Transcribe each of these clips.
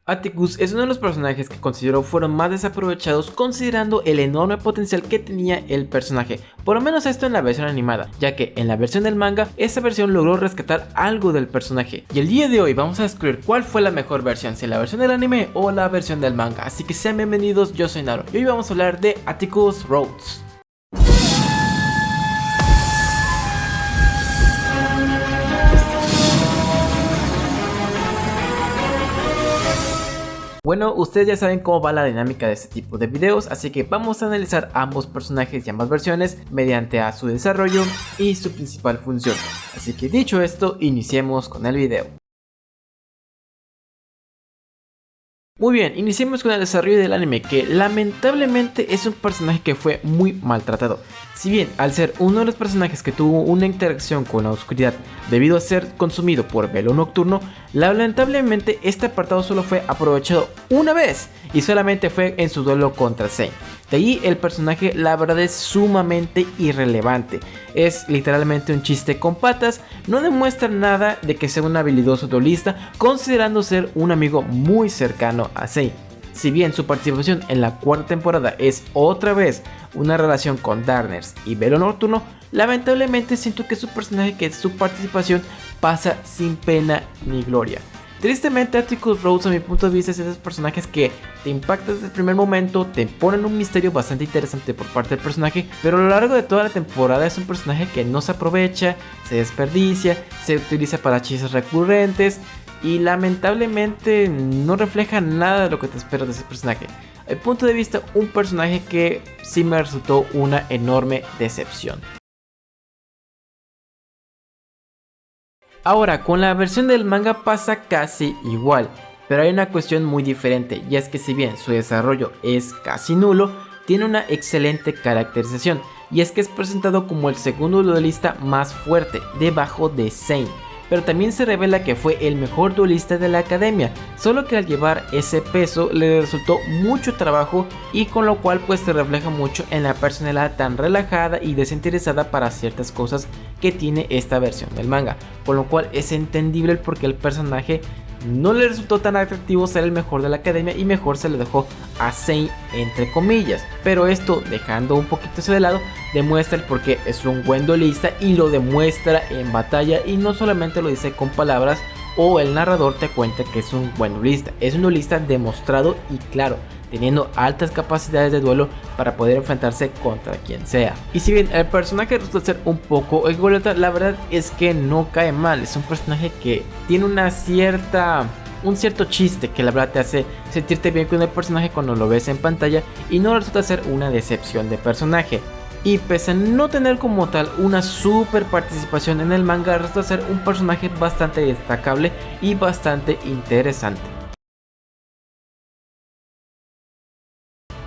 Atticus es uno de los personajes que considero fueron más desaprovechados considerando el enorme potencial que tenía el personaje, por lo menos esto en la versión animada, ya que en la versión del manga, esta versión logró rescatar algo del personaje. Y el día de hoy vamos a descubrir cuál fue la mejor versión, si la versión del anime o la versión del manga, así que sean bienvenidos, yo soy Naro y hoy vamos a hablar de Atticus Rhodes. Bueno, ustedes ya saben cómo va la dinámica de este tipo de videos, así que vamos a analizar ambos personajes y ambas versiones mediante a su desarrollo y su principal función. Así que dicho esto, iniciemos con el video. Muy bien, iniciemos con el desarrollo del anime, que lamentablemente es un personaje que fue muy maltratado. Si bien al ser uno de los personajes que tuvo una interacción con la oscuridad debido a ser consumido por velo nocturno, lamentablemente este apartado solo fue aprovechado una vez y solamente fue en su duelo contra Sein. De ahí el personaje la verdad es sumamente irrelevante, es literalmente un chiste con patas, no demuestra nada de que sea un habilidoso duelista considerando ser un amigo muy cercano a Sein. Si bien su participación en la cuarta temporada es otra vez una relación con Darkness y Velo Nocturno, lamentablemente siento que su personaje, que su participación pasa sin pena ni gloria. Tristemente Atticus Rhodes a mi punto de vista es de esos personajes que te impactan desde el primer momento, te ponen un misterio bastante interesante por parte del personaje, pero a lo largo de toda la temporada es un personaje que no se aprovecha, se desperdicia, se utiliza para hechizos recurrentes y lamentablemente no refleja nada de lo que te esperas de ese personaje. A mi punto de vista, un personaje que sí me resultó una enorme decepción. Ahora, con la versión del manga pasa casi igual, pero hay una cuestión muy diferente, y es que si bien su desarrollo es casi nulo, tiene una excelente caracterización, y es que es presentado como el segundo duelista más fuerte, debajo de Sein. Pero también se revela que fue el mejor duelista de la academia, solo que al llevar ese peso le resultó mucho trabajo y con lo cual pues se refleja mucho en la personalidad tan relajada y desinteresada para ciertas cosas que tiene esta versión del manga, con lo cual es entendible el por qué el personaje no le resultó tan atractivo ser el mejor de la academia y mejor se le dejó a Sein entre comillas, pero esto dejando un poquito eso de lado demuestra el por qué es un buen duelista y lo demuestra en batalla y no solamente lo dice con palabras o el narrador te cuenta que es un buen duelista, es un duelista demostrado y claro, teniendo altas capacidades de duelo para poder enfrentarse contra quien sea. Y si bien el personaje resulta ser un poco ególatra, la verdad es que no cae mal, es un personaje que tiene un cierto chiste que la verdad te hace sentirte bien con el personaje cuando lo ves en pantalla y no resulta ser una decepción de personaje. Y pese a no tener como tal una super participación en el manga, resulta ser un personaje bastante destacable y bastante interesante.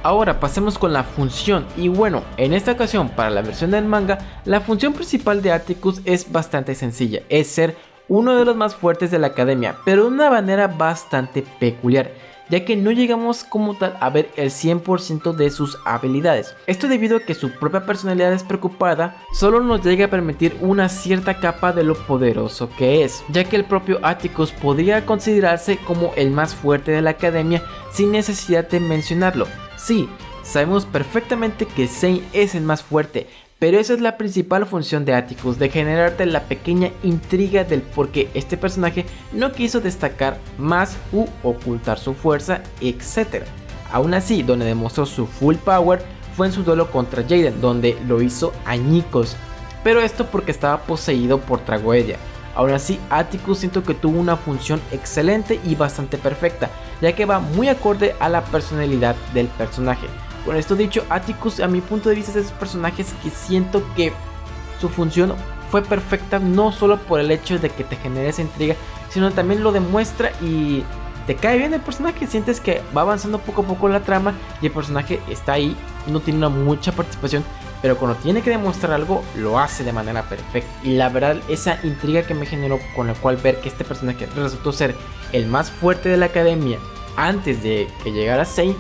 Ahora pasemos con la función y bueno, en esta ocasión para la versión del manga, la función principal de Atticus es bastante sencilla, es ser uno de los más fuertes de la academia, pero de una manera bastante peculiar, ya que no llegamos como tal a ver el 100% de sus habilidades. Esto debido a que su propia personalidad despreocupada solo nos llega a permitir una cierta capa de lo poderoso que es, ya que el propio Atticus podría considerarse como el más fuerte de la academia sin necesidad de mencionarlo. Sí, sabemos perfectamente que Sein es el más fuerte, pero esa es la principal función de Atticus, de generarte la pequeña intriga del por qué este personaje no quiso destacar más u ocultar su fuerza, etc. Aún así, donde demostró su full power fue en su duelo contra Jaden, donde lo hizo añicos, pero esto porque estaba poseído por Tragoedia. Aún así, Atticus siento que tuvo una función excelente y bastante perfecta, ya que va muy acorde a la personalidad del personaje. Con esto dicho, Atticus a mi punto de vista es de esos personajes que siento que su función fue perfecta, no solo por el hecho de que te genere esa intriga, sino también lo demuestra y te cae bien el personaje, sientes que va avanzando poco a poco la trama y el personaje está ahí, no tiene mucha participación, pero cuando tiene que demostrar algo lo hace de manera perfecta. Y la verdad, esa intriga que me generó con la cual ver que este personaje resultó ser el más fuerte de la academia antes de que llegara Sein,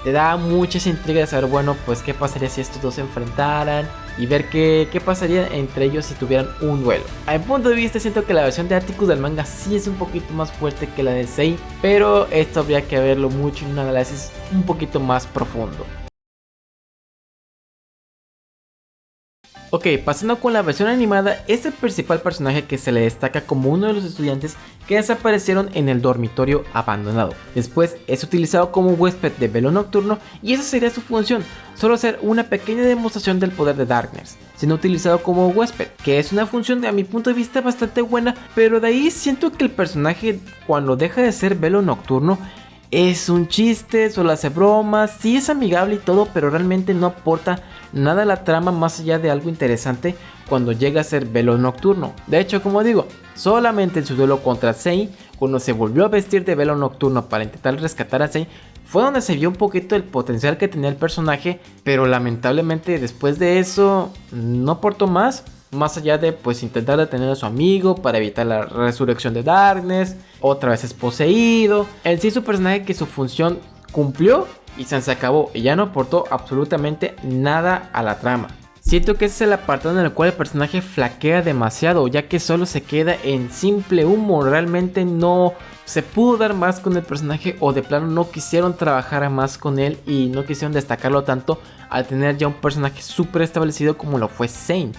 te da mucha intriga de saber, bueno, pues qué pasaría si estos dos se enfrentaran, y ver qué pasaría entre ellos si tuvieran un duelo. A mi punto de vista siento que la versión de Atticus del manga sí es un poquito más fuerte que la de Sei, pero esto habría que verlo mucho en un análisis un poquito más profundo. Ok, pasando con la versión animada, es el principal personaje que se le destaca como uno de los estudiantes que desaparecieron en el dormitorio abandonado. Después es utilizado como huésped de velo nocturno y esa sería su función, solo ser una pequeña demostración del poder de Darkness, siendo utilizado como huésped, que es una función a mi punto de vista bastante buena, pero de ahí siento que el personaje cuando deja de ser velo nocturno es un chiste, solo hace bromas, sí es amigable y todo, pero realmente no aporta nada a la trama más allá de algo interesante cuando llega a ser velo nocturno. De hecho, como digo, solamente en su duelo contra Sei, cuando se volvió a vestir de velo nocturno para intentar rescatar a Sei, fue donde se vio un poquito el potencial que tenía el personaje, pero lamentablemente después de eso no aportó más allá de pues intentar detener a su amigo para evitar la resurrección de Darkness. Otra vez es poseído. En sí, su personaje que su función cumplió y se acabó, y ya no aportó absolutamente nada a la trama. Siento que ese es el apartado en el cual el personaje flaquea demasiado, ya que solo se queda en simple humo. Realmente no se pudo dar más con el personaje, o de plano no quisieron trabajar más con él y no quisieron destacarlo tanto al tener ya un personaje súper establecido como lo fue Zane.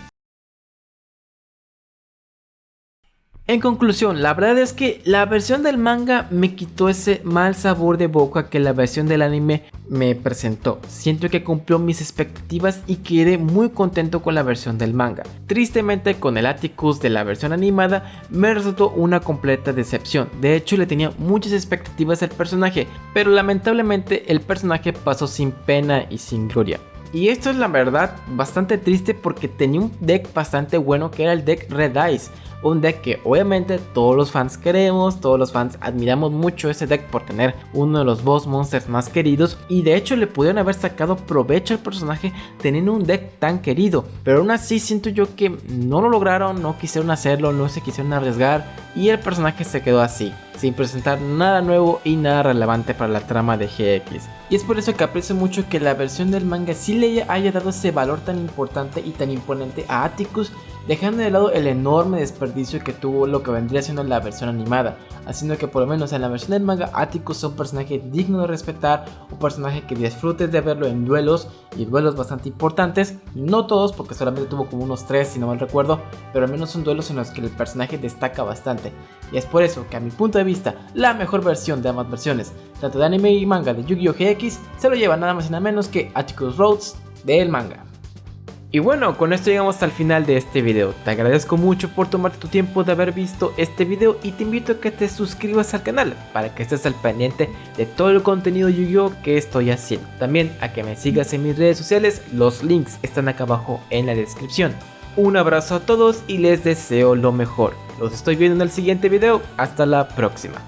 En conclusión, la verdad es que la versión del manga me quitó ese mal sabor de boca que la versión del anime me presentó. Siento que cumplió mis expectativas y quedé muy contento con la versión del manga. Tristemente, con el Atticus de la versión animada me resultó una completa decepción. De hecho, le tenía muchas expectativas al personaje, pero lamentablemente el personaje pasó sin pena y sin gloria. Y esto es la verdad bastante triste, porque tenía un deck bastante bueno que era el deck Red Eyes. Un deck que obviamente todos los fans queremos, todos los fans admiramos mucho ese deck por tener uno de los boss monsters más queridos. Y de hecho le pudieron haber sacado provecho al personaje teniendo un deck tan querido. Pero aún así siento yo que no lo lograron, no quisieron hacerlo, no se quisieron arriesgar. Y el personaje se quedó así, sin presentar nada nuevo y nada relevante para la trama de GX. Y es por eso que aprecio mucho que la versión del manga sí le haya dado ese valor tan importante y tan imponente a Atticus, dejando de lado el enorme desperdicio que tuvo lo que vendría siendo la versión animada, haciendo que por lo menos en la versión del manga Atticus sea un personaje digno de respetar, un personaje que disfrutes de verlo en duelos, y duelos bastante importantes, no todos porque solamente tuvo como unos 3 si no mal recuerdo, pero al menos son duelos en los que el personaje destaca bastante. Y es por eso que a mi punto de vista la mejor versión de ambas versiones, tanto de anime y manga de Yu-Gi-Oh! GX, se lo lleva nada más y nada menos que Atticus Rhodes del manga. Y bueno, con esto llegamos al final de este video. Te agradezco mucho por tomarte tu tiempo de haber visto este video y te invito a que te suscribas al canal para que estés al pendiente de todo el contenido Yu-Gi-Oh! Que estoy haciendo. También a que me sigas en mis redes sociales, los links están acá abajo en la descripción. Un abrazo a todos y les deseo lo mejor. Los estoy viendo en el siguiente video. Hasta la próxima.